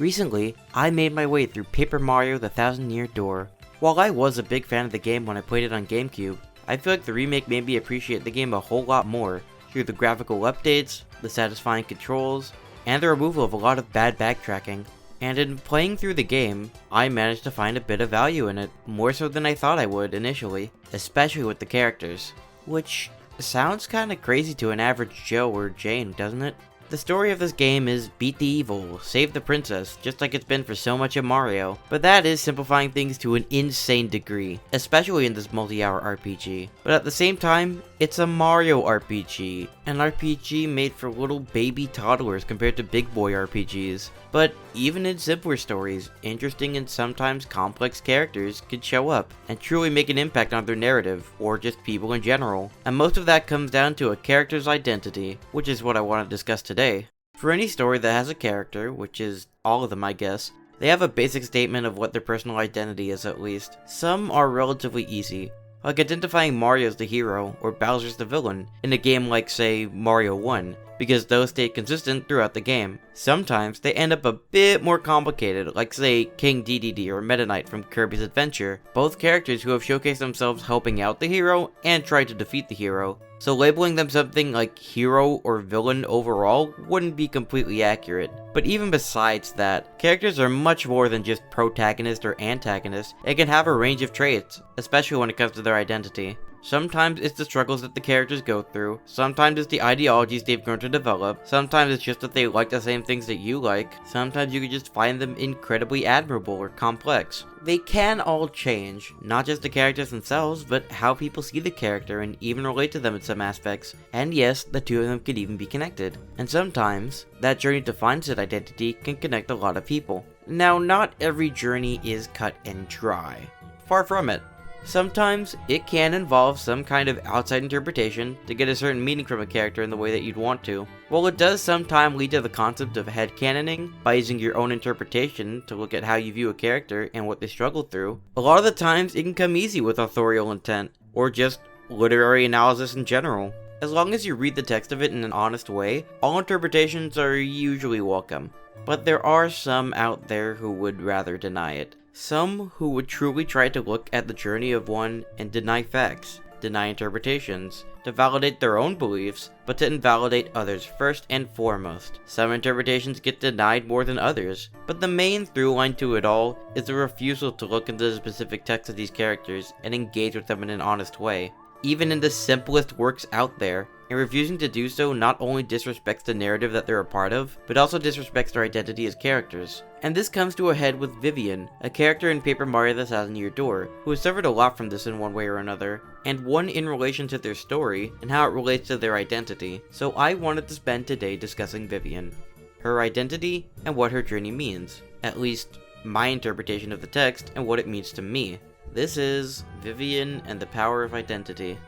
Recently, I made my way through Paper Mario: The Thousand Year Door. While I was a big fan of the game when I played it on GameCube, I feel like the remake made me appreciate the game a whole lot more through the graphical updates, the satisfying controls, and the removal of a lot of bad backtracking. And in playing through the game, I managed to find a bit of value in it, more so than I thought I would initially, especially with the characters. Which sounds kinda crazy to an average Joe or Jane, doesn't it? The story of this game is beat the evil, save the princess, just like it's been for so much of Mario. But that is simplifying things to an insane degree, especially in this multi-hour RPG. But at the same time, it's a Mario RPG, an RPG made for little baby toddlers compared to big boy RPGs. But even in simpler stories, interesting and sometimes complex characters could show up and truly make an impact on their narrative, or just people in general. And most of that comes down to a character's identity, which is what I want to discuss today. For any story that has a character, which is all of them I guess, they have a basic statement of what their personal identity is at least. Some are relatively easy, like identifying Mario as the hero or Bowser's the villain in a game like, say, Mario 1, because those stay consistent throughout the game. Sometimes they end up a bit more complicated, like say King Dedede or Meta Knight from Kirby's Adventure, both characters who have showcased themselves helping out the hero and tried to defeat the hero. So labeling them something like hero or villain overall wouldn't be completely accurate. But even besides that, characters are much more than just protagonist or antagonist. They can have a range of traits, especially when it comes to their identity. Sometimes it's the struggles that the characters go through, sometimes it's the ideologies they've grown to develop, sometimes it's just that they like the same things that you like, sometimes you can just find them incredibly admirable or complex. They can all change, not just the characters themselves, but how people see the character and even relate to them in some aspects. And yes, the two of them could even be connected. And sometimes, that journey to find said identity can connect a lot of people. Now, not every journey is cut and dry. Far from it. Sometimes, it can involve some kind of outside interpretation to get a certain meaning from a character in the way that you'd want to. While it does sometimes lead to the concept of headcanoning, by using your own interpretation to look at how you view a character and what they struggle through, a lot of the times it can come easy with authorial intent, or just literary analysis in general. As long as you read the text of it in an honest way, all interpretations are usually welcome. But there are some out there who would rather deny it. Some who would truly try to look at the journey of one and deny facts, deny interpretations, to validate their own beliefs, but to invalidate others first and foremost. Some interpretations get denied more than others, but the main through line to it all is the refusal to look into the specific text of these characters and engage with them in an honest way. Even in the simplest works out there, and refusing to do so not only disrespects the narrative that they're a part of, but also disrespects their identity as characters. And this comes to a head with Vivian, a character in Paper Mario: The Thousand Year Door, who has suffered a lot from this in one way or another, and one in relation to their story and how it relates to their identity. So I wanted to spend today discussing Vivian, her identity, and what her journey means. At least, my interpretation of the text and what it means to me. This is Vivian and the Power of Identity.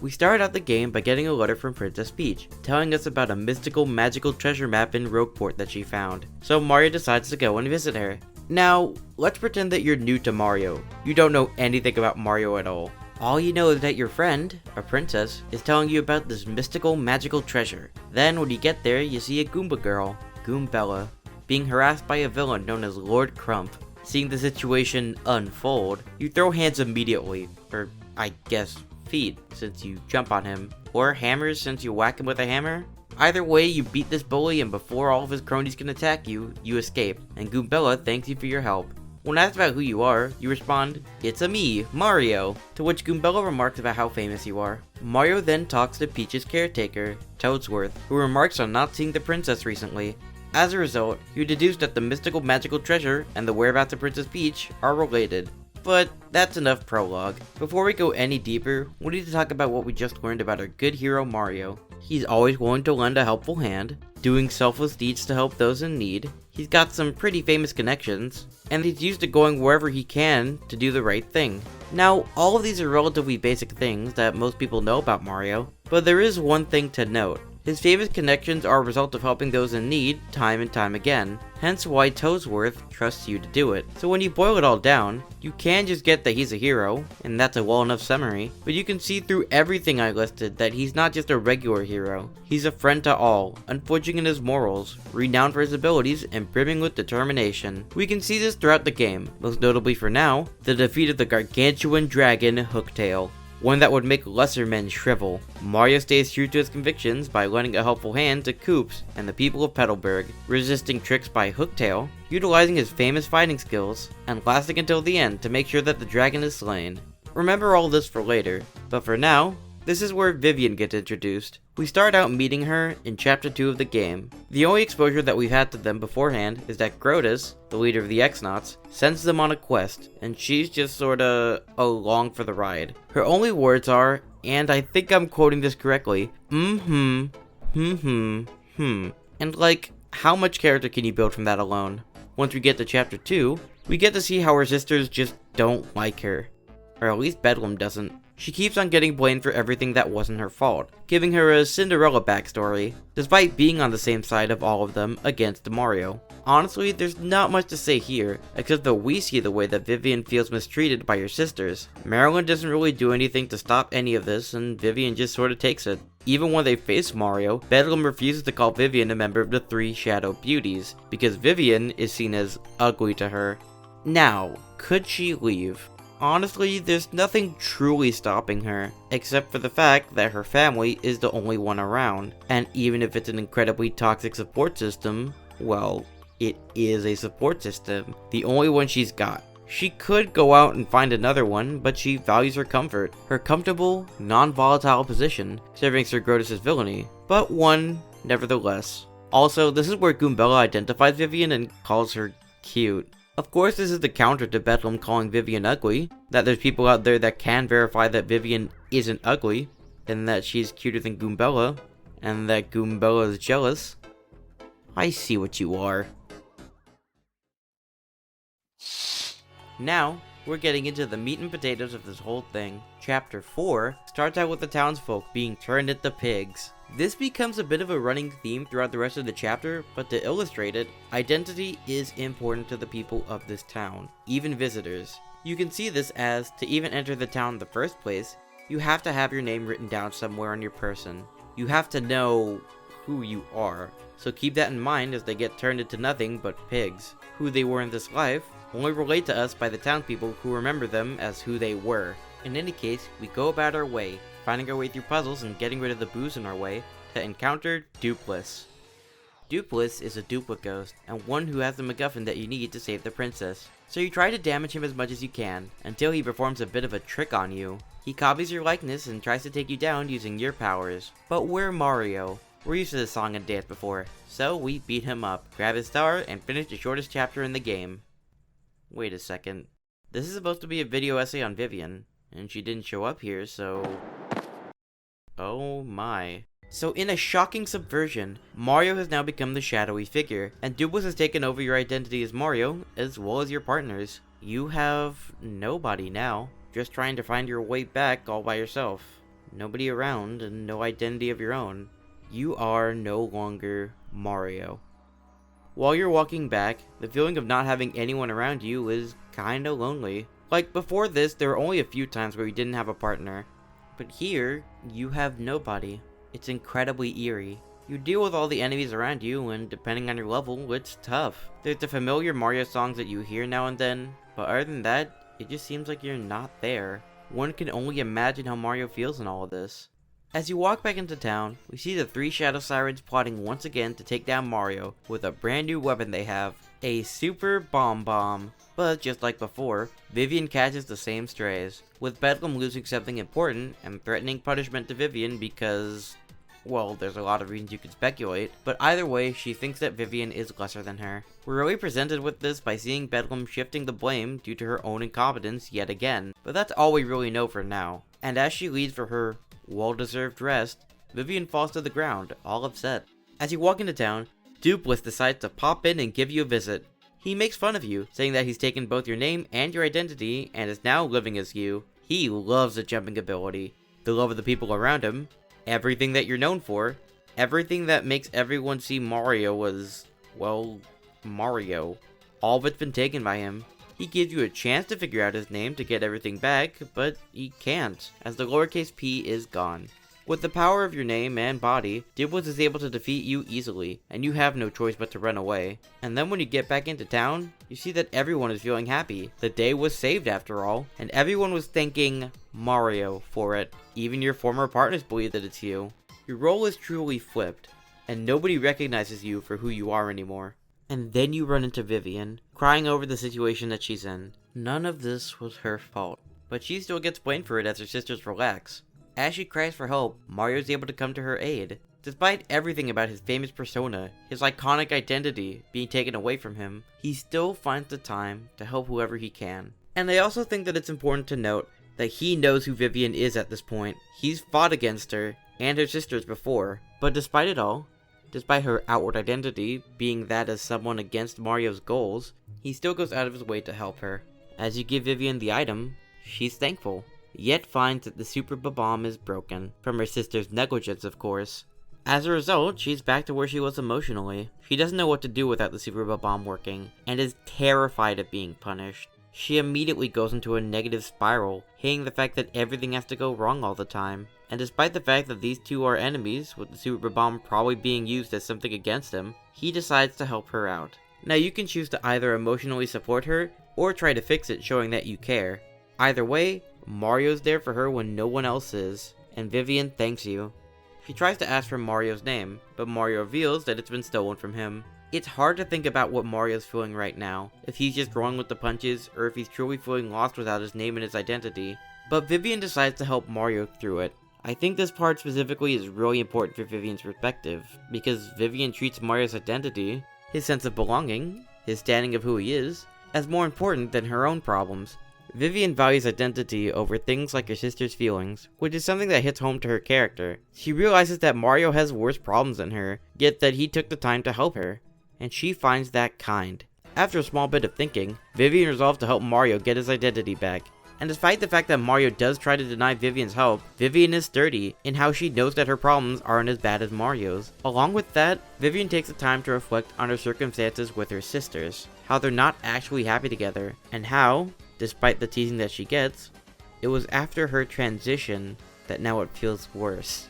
We start out the game by getting a letter from Princess Peach, telling us about a mystical magical treasure map in Rogueport that she found. So Mario decides to go and visit her. Now, let's pretend that you're new to Mario. You don't know anything about Mario at all. All you know is that your friend, a princess, is telling you about this mystical magical treasure. Then when you get there, you see a Goomba girl, Goombella, being harassed by a villain known as Lord Crump. Seeing the situation unfold, you throw hands immediately, or I guess feet, since you jump on him, or hammers since you whack him with a hammer. Either way, you beat this bully, and before all of his cronies can attack you, you escape, and Goombella thanks you for your help. When asked about who you are, you respond, "It's-a me, Mario," to which Goombella remarks about how famous you are. Mario then talks to Peach's caretaker, Toadsworth, who remarks on not seeing the princess recently. As a result, you deduce that the mystical magical treasure and the whereabouts of Princess Peach are related. But that's enough prologue. Before we go any deeper, we need to talk about what we just learned about our good hero Mario. He's always willing to lend a helpful hand, doing selfless deeds to help those in need. He's got some pretty famous connections, and he's used to going wherever he can to do the right thing. Now, all of these are relatively basic things that most people know about Mario, but there is one thing to note. His famous connections are a result of helping those in need time and time again, hence why Toesworth trusts you to do it. So when you boil it all down, you can just get that he's a hero, and that's a well enough summary, but you can see through everything I listed that he's not just a regular hero. He's a friend to all, unflinching in his morals, renowned for his abilities, and brimming with determination. We can see this throughout the game, most notably for now, the defeat of the gargantuan dragon Hooktail. One that would make lesser men shrivel. Mario stays true to his convictions by lending a helpful hand to Koops and the people of Petalburg, resisting tricks by Hooktail, utilizing his famous fighting skills, and lasting until the end to make sure that the dragon is slain. Remember all this for later, but for now, this is where Vivian gets introduced. We start out meeting her in Chapter 2 of the game. The only exposure that we've had to them beforehand is that Grotus, the leader of the X-Nauts, sends them on a quest, and she's just sorta along for the ride. Her only words are, and I think I'm quoting this correctly, and like, how much character can you build from that alone? Once we get to Chapter 2, we get to see how her sisters just don't like her. Or at least Bedlam doesn't. She keeps on getting blamed for everything that wasn't her fault, giving her a Cinderella backstory, despite being on the same side of all of them against Mario. Honestly, there's not much to say here, except that we see the way that Vivian feels mistreated by her sisters. Marilyn doesn't really do anything to stop any of this, and Vivian just sorta takes it. Even when they face Mario, Bedlam refuses to call Vivian a member of the Three Shadow Beauties, because Vivian is seen as ugly to her. Now, could she leave? Honestly, there's nothing truly stopping her, except for the fact that her family is the only one around. And even if it's an incredibly toxic support system, well, it is a support system, the only one she's got. She could go out and find another one, but she values her comfort, her comfortable, non-volatile position, serving Sir Grotus' villainy, but one nevertheless. Also, this is where Goombella identifies Vivian and calls her cute. Of course, this is the counter to Bedlam calling Vivian ugly, that there's people out there that can verify that Vivian isn't ugly, and that she's cuter than Goombella, and that Goombella is jealous. I see what you are. Now, we're getting into the meat and potatoes of this whole thing. Chapter 4 starts out with the townsfolk being turned into pigs. This becomes a bit of a running theme throughout the rest of the chapter, but to illustrate it, identity is important to the people of this town, even visitors. You can see this as, to even enter the town in the first place, you have to have your name written down somewhere on your person. You have to know who you are, so keep that in mind as they get turned into nothing but pigs. Who they were in this life only relate to us by the townspeople who remember them as who they were. In any case, we go about our way, finding our way through puzzles and getting rid of the booze in our way, to encounter Dupless. Dupless is a duplicate ghost, and one who has the MacGuffin that you need to save the princess. So you try to damage him as much as you can, until he performs a bit of a trick on you. He copies your likeness and tries to take you down using your powers. But we're Mario. We're used to this song and dance before, so we beat him up, grab his star, and finish the shortest chapter in the game. Wait a second. This is supposed to be a video essay on Vivian, and she didn't show up here, so... Oh my. So in a shocking subversion, Mario has now become the shadowy figure, and Dupless has taken over your identity as Mario, as well as your partners. You have nobody now, just trying to find your way back all by yourself. Nobody around, and no identity of your own. You are no longer Mario. While you're walking back, the feeling of not having anyone around you is kinda lonely. Like before this, there were only a few times where you didn't have a partner. But here, you have nobody. It's incredibly eerie. You deal with all the enemies around you, and depending on your level, it's tough. There's the familiar Mario songs that you hear now and then, but other than that, it just seems like you're not there. One can only imagine how Mario feels in all of this. As you walk back into town, we see the three Shadow Sirens plotting once again to take down Mario with a brand new weapon they have, a Super Bomb. But just like before, Vivian catches the same strays, with Bedlam losing something important and threatening punishment to Vivian because, well, there's a lot of reasons you could speculate, but either way, she thinks that Vivian is lesser than her. We're really presented with this by seeing Bedlam shifting the blame due to her own incompetence yet again, but that's all we really know for now. And as she leaves for her well-deserved rest, Vivian falls to the ground, all upset. As you walk into town, Dupless decides to pop in and give you a visit. He makes fun of you, saying that he's taken both your name and your identity and is now living as you. He loves the jumping ability, the love of the people around him, everything that you're known for, Everything that makes everyone see Mario was, well, Mario. All of it's been taken by him. He gives you a chance to figure out his name to get everything back, but he can't, as the lowercase p is gone. With the power of your name and body, Dibbles is able to defeat you easily, and you have no choice but to run away. And then when you get back into town, you see that everyone is feeling happy. The day was saved after all, and everyone was thanking Mario for it. Even your former partners believe that it's you. Your role is truly flipped, and nobody recognizes you for who you are anymore. And then you run into Vivian, crying over the situation that she's in. None of this was her fault, but she still gets blamed for it as her sisters relax. As she cries for help, Mario is able to come to her aid. Despite everything about his famous persona, his iconic identity being taken away from him, he still finds the time to help whoever he can. And I also think that it's important to note that he knows who Vivian is at this point. He's fought against her and her sisters before, but despite it all, despite her outward identity being that as someone against Mario's goals, he still goes out of his way to help her. As you give Vivian the item, she's thankful, yet finds that the Super Bomb is broken, from her sister's negligence of course. As a result, she's back to where she was emotionally. She doesn't know what to do without the Super Bomb working, and is terrified of being punished. She immediately goes into a negative spiral, hating the fact that everything has to go wrong all the time. And despite the fact that these two are enemies, with the Super Bomb probably being used as something against him, he decides to help her out. Now you can choose to either emotionally support her, or try to fix it showing that you care. Either way, Mario's there for her when no one else is, and Vivian thanks you. She tries to ask for Mario's name, but Mario reveals that it's been stolen from him. It's hard to think about what Mario's feeling right now, if he's just rolling with the punches, or if he's truly feeling lost without his name and his identity. But Vivian decides to help Mario through it. I think this part specifically is really important for Vivian's perspective, because Vivian treats Mario's identity, his sense of belonging, his standing of who he is, as more important than her own problems. Vivian values identity over things like her sister's feelings, which is something that hits home to her character. She realizes that Mario has worse problems than her, yet that he took the time to help her, and she finds that kind. After a small bit of thinking, Vivian resolves to help Mario get his identity back. And despite the fact that Mario does try to deny Vivian's help, Vivian is sturdy in how she knows that her problems aren't as bad as Mario's. Along with that, Vivian takes the time to reflect on her circumstances with her sisters, how they're not actually happy together, and how, despite the teasing that she gets, it was after her transition that now it feels worse.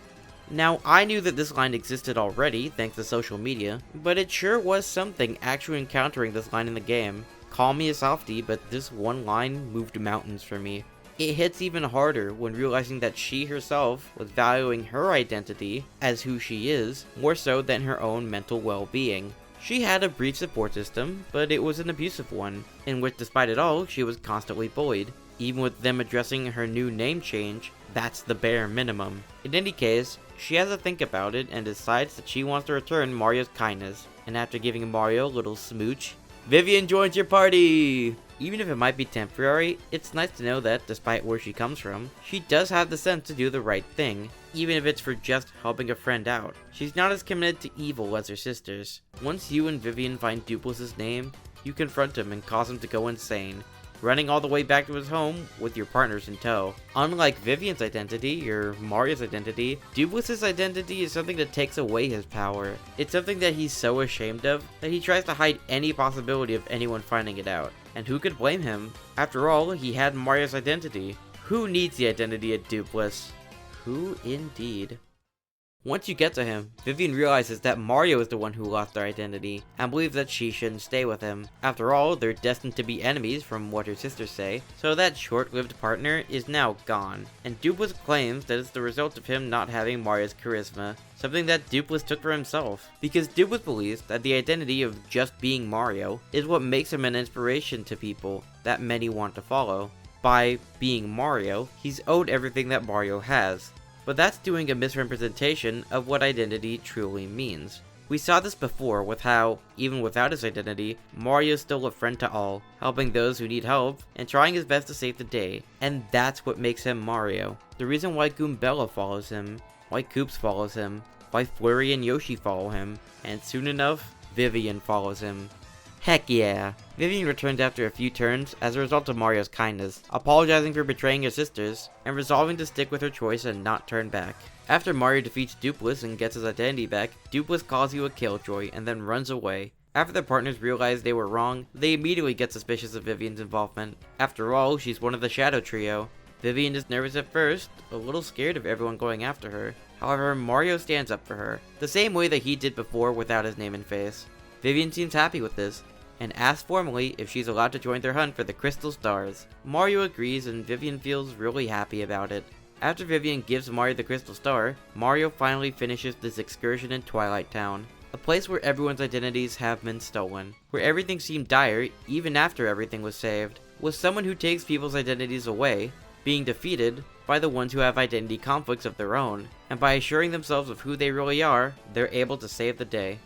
Now, I knew that this line existed already thanks to social media, but it sure was something actually encountering this line in the game. Call me a softie, but this one line moved mountains for me. It hits even harder when realizing that she herself was valuing her identity as who she is more so than her own mental well-being. She had a brief support system, but it was an abusive one, in which despite it all, she was constantly bullied. Even with them addressing her new name change, that's the bare minimum. In any case, she has to think about it and decides that she wants to return Mario's kindness, and after giving Mario a little smooch, Vivian joins your party! Even if it might be temporary, it's nice to know that, despite where she comes from, she does have the sense to do the right thing, even if it's for just helping a friend out. She's not as committed to evil as her sisters. Once you and Vivian find Duplis' name, you confront him and cause him to go insane, running all the way back to his home with your partners in tow. Unlike Vivian's identity, or Mario's identity, Duplis' identity is something that takes away his power. It's something that he's so ashamed of that he tries to hide any possibility of anyone finding it out. And who could blame him? After all, he had Mario's identity. Who needs the identity of Duplis? Who indeed? Once you get to him, Vivian realizes that Mario is the one who lost their identity, and believes that she shouldn't stay with him. After all, they're destined to be enemies from what her sisters say, so that short-lived partner is now gone. And Duplis claims that it's the result of him not having Mario's charisma, something that Duplis took for himself, because Duplis believes that the identity of just being Mario is what makes him an inspiration to people that many want to follow. By being Mario, he's owed everything that Mario has. But that's doing a misrepresentation of what identity truly means. We saw this before with how, even without his identity, Mario's still a friend to all, helping those who need help, and trying his best to save the day. And that's what makes him Mario. The reason why Goombella follows him, why Koops follows him, why Flurry and Yoshi follow him, and soon enough, Vivian follows him. Heck yeah! Vivian returns after a few turns as a result of Mario's kindness, apologizing for betraying her sisters, and resolving to stick with her choice and not turn back. After Mario defeats Dupless and gets his identity back, Dupless calls you a killjoy and then runs away. After the partners realize they were wrong, they immediately get suspicious of Vivian's involvement. After all, she's one of the Shadow Trio. Vivian is nervous at first, a little scared of everyone going after her. However, Mario stands up for her, the same way that he did before without his name and face. Vivian seems happy with this, and asks formally if she's allowed to join their hunt for the Crystal Stars. Mario agrees and Vivian feels really happy about it. After Vivian gives Mario the Crystal Star, Mario finally finishes this excursion in Twilight Town, a place where everyone's identities have been stolen, where everything seemed dire even after everything was saved, with someone who takes people's identities away, being defeated by the ones who have identity conflicts of their own, and by assuring themselves of who they really are, they're able to save the day.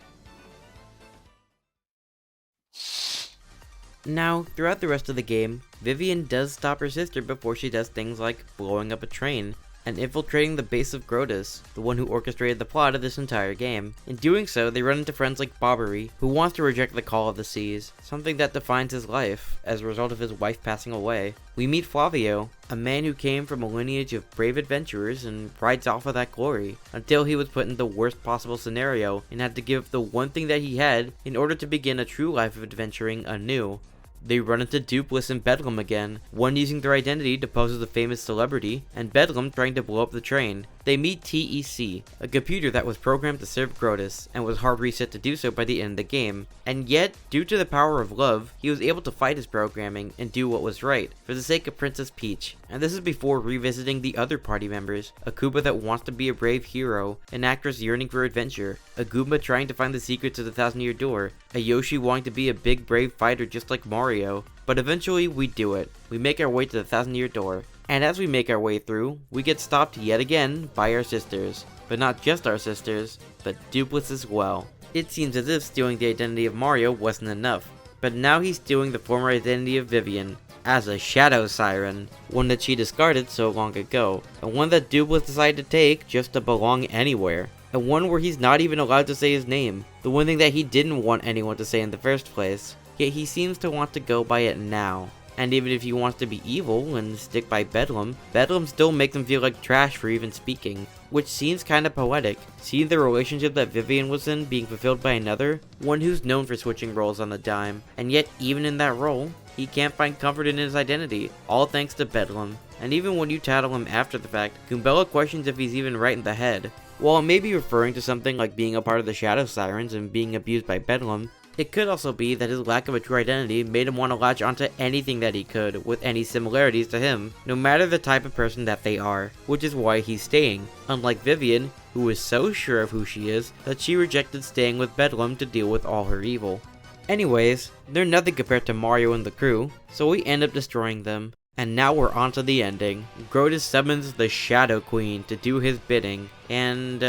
Now, throughout the rest of the game, Vivian does stop her sister before she does things like blowing up a train and infiltrating the base of Grotus, the one who orchestrated the plot of this entire game. In doing so, they run into friends like Bobbery, who wants to reject the call of the seas, something that defines his life, as a result of his wife passing away. We meet Flavio, a man who came from a lineage of brave adventurers and rides off of that glory, until he was put in the worst possible scenario and had to give up the one thing that he had in order to begin a true life of adventuring anew. They run into Dupless and Bedlam again, one using their identity to pose as a famous celebrity, and Bedlam trying to blow up the train. They meet TEC, a computer that was programmed to serve Grotus, and was hard reset to do so by the end of the game. And yet, due to the power of love, he was able to fight his programming and do what was right, for the sake of Princess Peach. And this is before revisiting the other party members, a Koopa that wants to be a brave hero, an actress yearning for adventure, a Goomba trying to find the secrets of the Thousand-Year Door, a Yoshi wanting to be a big brave fighter just like Mario. But eventually we do it. We make our way to the Thousand-Year Door. And as we make our way through, we get stopped yet again by our sisters. But not just our sisters, but Dupless as well. It seems as if stealing the identity of Mario wasn't enough, but now he's stealing the former identity of Vivian, as a Shadow Siren, one that she discarded so long ago, and one that Dupless decided to take just to belong anywhere, and one where he's not even allowed to say his name, the one thing that he didn't want anyone to say in the first place, yet he seems to want to go by it now. And even if he wants to be evil and stick by Bedlam, Bedlam still makes him feel like trash for even speaking, which seems kinda poetic, seeing the relationship that Vivian was in being fulfilled by another, one who's known for switching roles on the dime, and yet even in that role, he can't find comfort in his identity, all thanks to Bedlam. And even when you tattle him after the fact, Goombella questions if he's even right in the head. While it may be referring to something like being a part of the Shadow Sirens and being abused by Bedlam, it could also be that his lack of a true identity made him want to latch onto anything that he could with any similarities to him, no matter the type of person that they are, which is why he's staying, unlike Vivian, who is so sure of who she is that she rejected staying with Bedlam to deal with all her evil. Anyways, they're nothing compared to Mario and the crew, so we end up destroying them. And now we're on to the ending. Grotus summons the Shadow Queen to do his bidding, and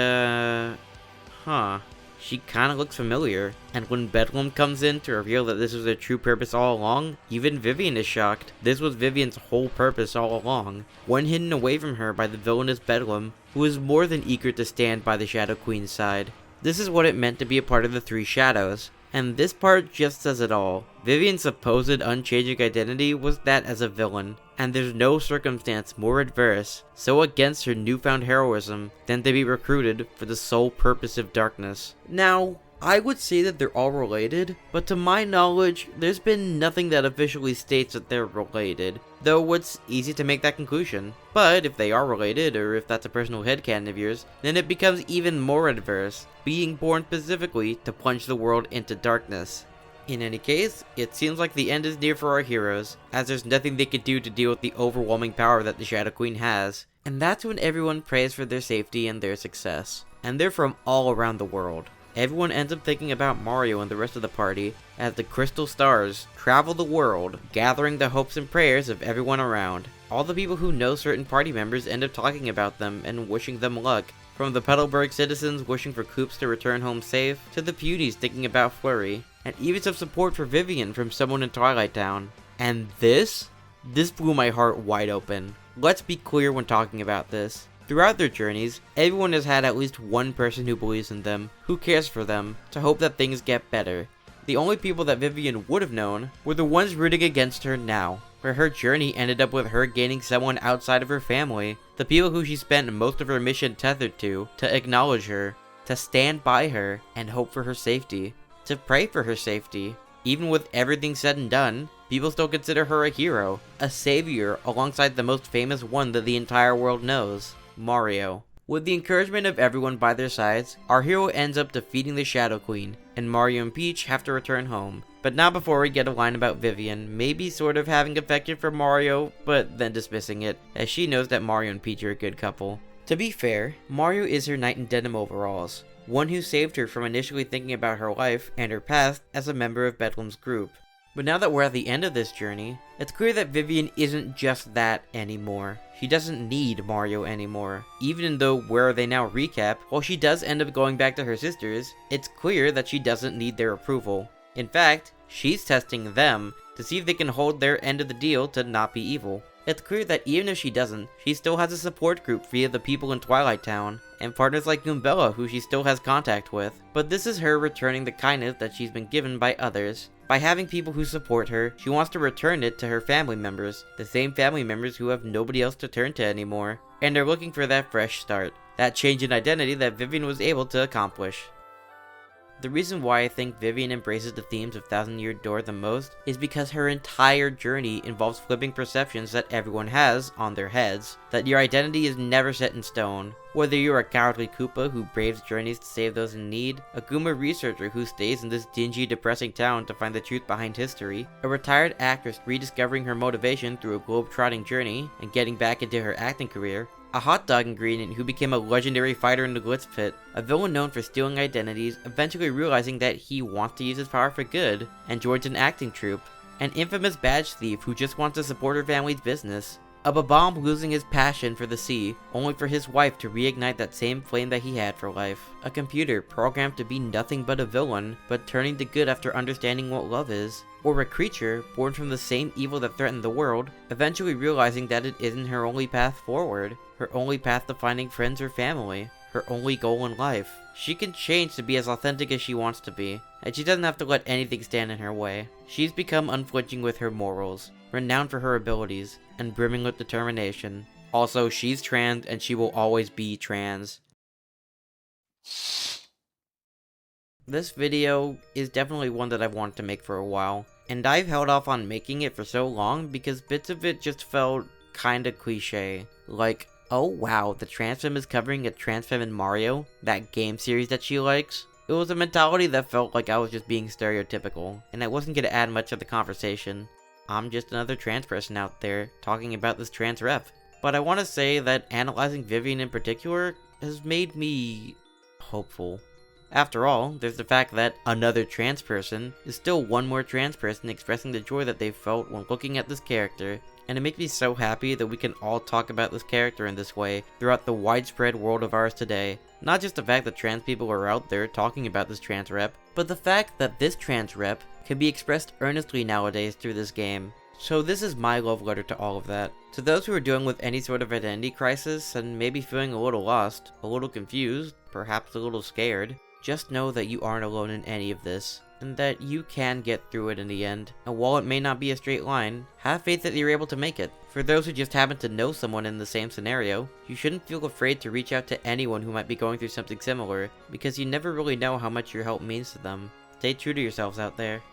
she kinda looks familiar. And when Bedlam comes in to reveal that this was her true purpose all along, even Vivian is shocked. This was Vivian's whole purpose all along, one hidden away from her by the villainous Bedlam, who is more than eager to stand by the Shadow Queen's side. This is what it meant to be a part of the Three Shadows. And this part just says it all. Vivian's supposed unchanging identity was that as a villain, and there's no circumstance more adverse, so against her newfound heroism, than to be recruited for the sole purpose of darkness. Now, I would say that they're all related, but to my knowledge, there's been nothing that officially states that they're related, though it's easy to make that conclusion. But if they are related, or if that's a personal headcanon of yours, then it becomes even more adverse, being born specifically to plunge the world into darkness. In any case, it seems like the end is near for our heroes, as there's nothing they could do to deal with the overwhelming power that the Shadow Queen has. And that's when everyone prays for their safety and their success. And they're from all around the world. Everyone ends up thinking about Mario and the rest of the party as the Crystal Stars travel the world, gathering the hopes and prayers of everyone around. All the people who know certain party members end up talking about them and wishing them luck, from the Petalburg citizens wishing for Koops to return home safe, to the Puties thinking about Flurry, and even some support for Vivian from someone in Twilight Town. And this blew my heart wide open. Let's be clear when talking about this. Throughout their journeys, everyone has had at least one person who believes in them, who cares for them, to hope that things get better. The only people that Vivian would have known were the ones rooting against her now, where her journey ended up with her gaining someone outside of her family, the people who she spent most of her mission tethered to acknowledge her, to stand by her and hope for her safety, to pray for her safety. Even with everything said and done, people still consider her a hero, a savior alongside the most famous one that the entire world knows, Mario. With the encouragement of everyone by their sides, our hero ends up defeating the Shadow Queen, and Mario and Peach have to return home. But not before we get a line about Vivian, maybe sort of having affection for Mario, but then dismissing it, as she knows that Mario and Peach are a good couple. To be fair, Mario is her knight in denim overalls, one who saved her from initially thinking about her life and her past as a member of Bedlam's group. But now that we're at the end of this journey, it's clear that Vivian isn't just that anymore. She doesn't need Mario anymore. Even though Where Are They Now recap, while she does end up going back to her sisters, it's clear that she doesn't need their approval. In fact, she's testing them to see if they can hold their end of the deal to not be evil. It's clear that even if she doesn't, she still has a support group via the people in Twilight Town, and partners like Goombella who she still has contact with. But this is her returning the kindness that she's been given by others. By having people who support her, she wants to return it to her family members, the same family members who have nobody else to turn to anymore, and are looking for that fresh start, that change in identity that Vivian was able to accomplish. The reason why I think Vivian embraces the themes of Thousand Year Door the most is because her entire journey involves flipping perceptions that everyone has on their heads, that your identity is never set in stone. Whether you're a cowardly Koopa who braves journeys to save those in need, a Goomba researcher who stays in this dingy, depressing town to find the truth behind history, a retired actress rediscovering her motivation through a globe-trotting journey and getting back into her acting career, a hot dog ingredient who became a legendary fighter in the Glitz Pit, a villain known for stealing identities, eventually realizing that he wants to use his power for good, and joins an acting troupe, an infamous badge thief who just wants to support her family's business, a Babam losing his passion for the sea, only for his wife to reignite that same flame that he had for life, a computer programmed to be nothing but a villain, but turning to good after understanding what love is, or a creature born from the same evil that threatened the world, eventually realizing that it isn't her only path forward, her only path to finding friends or family, her only goal in life. She can change to be as authentic as she wants to be, and she doesn't have to let anything stand in her way. She's become unflinching with her morals, renowned for her abilities, and brimming with determination. Also, she's trans and she will always be trans. This video is definitely one that I've wanted to make for a while, and I've held off on making it for so long because bits of it just felt kinda cliche. Like, oh wow, the trans femme is covering a trans femme in Mario, that game series that she likes. It was a mentality that felt like I was just being stereotypical, and I wasn't gonna add much to the conversation. I'm just another trans person out there talking about this trans rep. But I want to say that analyzing Vivian in particular has made me hopeful. After all, there's the fact that another trans person is still one more trans person expressing the joy that they felt when looking at this character, and it makes me so happy that we can all talk about this character in this way throughout the widespread world of ours today. Not just the fact that trans people are out there talking about this trans rep, but the fact that this trans rep can be expressed earnestly nowadays through this game. So this is my love letter to all of that. To those who are dealing with any sort of identity crisis and maybe feeling a little lost, a little confused, perhaps a little scared, just know that you aren't alone in any of this, and that you can get through it in the end. And while it may not be a straight line, have faith that you're able to make it. For those who just happen to know someone in the same scenario, you shouldn't feel afraid to reach out to anyone who might be going through something similar, because you never really know how much your help means to them. Stay true to yourselves out there.